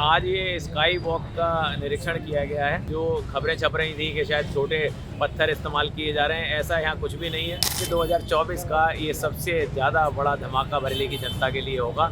आज ये sky walk का निरीक्षण किया गया है। जो खबरें छप रही थी कि शायद छोटे पत्थर इस्तेमाल किए जा रहे हैं, ऐसा यहाँ कुछ भी नहीं है। कि 2024 का ये सबसे ज़्यादा बड़ा धमाका बरेली की जनता के लिए होगा।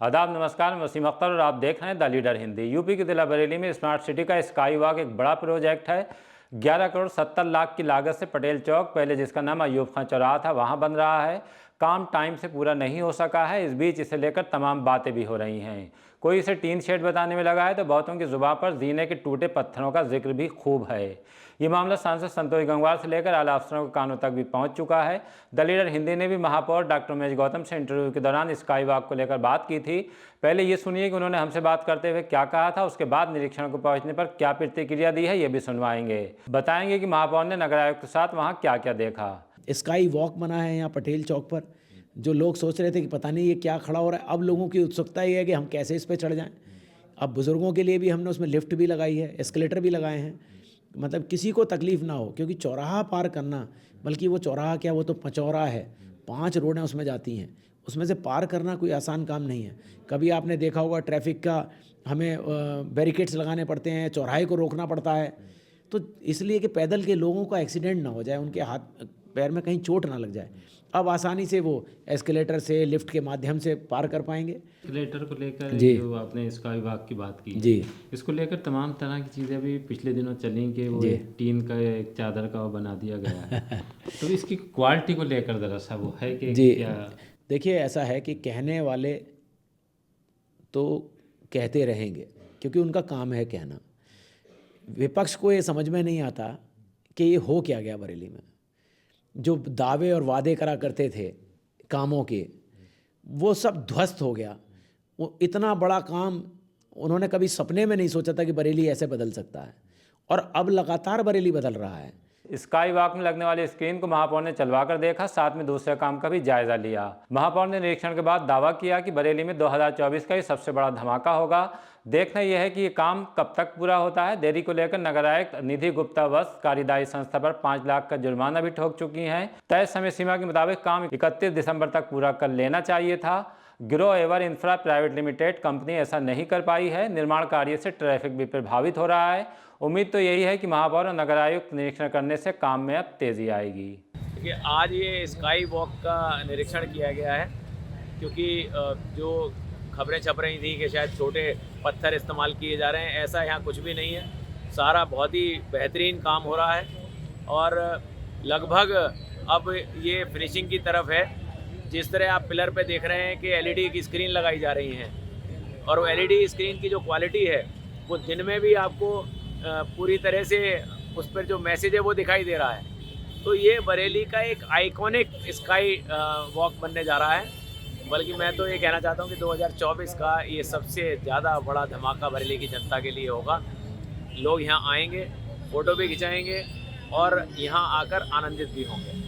आदाब, नमस्कार। मैं वसीम अख्तर और आप देख रहे हैं द लीडर हिंदी। यूपी के जिला बरेली में स्मार्ट सिटी का स्काई वॉक एक बड़ा प्रोजेक्ट है। 11 करोड़ 70 लाख की लागत से पटेल चौक, पहले जिसका नाम अयूब खां चौराहा था, वहां बन रहा है। काम टाइम से पूरा नहीं हो सका है। इस बीच इसे लेकर तमाम बातें भी हो रही हैं। कोई इसे टीन शेड बताने में लगा है तो बहुतों की जुबान पर जीने के टूटे पत्थरों का जिक्र भी खूब है। ये मामला सांसद संतोष गंगवार से लेकर आला अफसरों के कानों तक भी पहुंच चुका है। द लीडर हिंदी ने भी महापौर डॉक्टर उमेश गौतम से इंटरव्यू के दौरान स्काई वॉक को लेकर बात की थी। पहले ये सुनिए कि उन्होंने हमसे बात करते हुए क्या कहा था, उसके बाद निरीक्षण को पहुंचने पर क्या प्रतिक्रिया दी है, ये भी सुनवाएंगे। बताएंगे कि महापौर ने नगर आयुक्त के साथ वहाँ क्या क्या देखा। स्काई वॉक बना है यहाँ पटेल चौक पर। जो लोग सोच रहे थे कि पता नहीं ये क्या खड़ा हो रहा है, अब लोगों की उत्सुकता ये है कि हम कैसे इस पर चढ़ जाएं। अब बुज़ुर्गों के लिए भी हमने उसमें लिफ्ट भी लगाई है, एस्केलेटर भी लगाए हैं, मतलब किसी को तकलीफ़ ना हो। क्योंकि चौराहा पार करना, बल्कि वो चौराहा क्या, वो तो पचौरा है, 5 रोडें उसमें जाती हैं, उसमें से पार करना कोई आसान काम नहीं है। कभी आपने देखा होगा ट्रैफिक का हमें बैरिकेड्स लगाने पड़ते हैं, चौराहे को रोकना पड़ता है, तो इसलिए कि पैदल के लोगों का एक्सीडेंट ना हो जाए, उनके हाथ पैर में कहीं चोट ना लग जाए। अब आसानी से वो एस्केलेटर से, लिफ्ट के माध्यम से पार कर पाएंगे। एस्केलेटर को लेकर जी, जो आपने स्काई वॉक की बात की जी, इसको लेकर तमाम तरह की चीज़ें भी पिछले दिनों चली कि वो एक टीन का, एक चादर का वो बना दिया गया है। तो इसकी क्वालिटी को लेकर ज़रा सा वो है कि जी। क्या? देखिए, ऐसा है कि कहने वाले तो कहते रहेंगे, क्योंकि उनका काम है कहना। विपक्ष को ये समझ में नहीं आता कि ये हो क्या गया बरेली में। जो दावे और वादे करा करते थे कामों के, वो सब ध्वस्त हो गया। वो इतना बड़ा काम उन्होंने कभी सपने में नहीं सोचा था कि बरेली ऐसे बदल सकता है, और अब लगातार बरेली बदल रहा है। स्काई वॉक में लगने वाली स्क्रीन को महापौर ने चलवा कर देखा, साथ में दूसरे काम का भी जायजा लिया। महापौर ने निरीक्षण के बाद दावा किया कि बरेली में 2024 का ये सबसे बड़ा धमाका होगा। देखना यह है कि ये काम कब तक पूरा होता है। देरी को लेकर नगर आयुक्त निधि गुप्ता वश कार्यदायी संस्था पर 5 लाख का जुर्माना भी ठोक चुकी हैं। तय समय सीमा के मुताबिक काम 31 दिसंबर तक पूरा कर लेना चाहिए था। गिरोह ever infra private limited company ऐसा नहीं कर पाई है। निर्माण कार्य से ट्रैफिक भी प्रभावित हो रहा है। उम्मीद तो यही है कि महापौर और नगर आयुक्त निरीक्षण करने से काम में अब तेजी आएगी। देखिए, आज ये स्काई वॉक का निरीक्षण किया गया है, क्योंकि जो खबरें छप रही थी कि शायद छोटे पत्थर इस्तेमाल किए जा रहे हैं, ऐसा यहाँ कुछ भी नहीं है। सारा बहुत ही बेहतरीन काम हो रहा है और लगभग अब ये फिनिशिंग की तरफ है। जिस तरह आप पिलर पे देख रहे हैं कि एलईडी की स्क्रीन लगाई जा रही हैं, और वो एलईडी स्क्रीन की जो क्वालिटी है वो दिन में भी आपको पूरी तरह से उस पर जो मैसेज है वो दिखाई दे रहा है। तो ये बरेली का एक आइकॉनिक स्काई वॉक बनने जा रहा है। बल्कि मैं तो ये कहना चाहता हूँ कि 2024 का ये सबसे ज़्यादा बड़ा धमाका बरेली की जनता के लिए होगा। लोग यहाँ आएंगे, फ़ोटो भी खिंचाएंगे और यहाँ आकर आनंदित भी होंगे।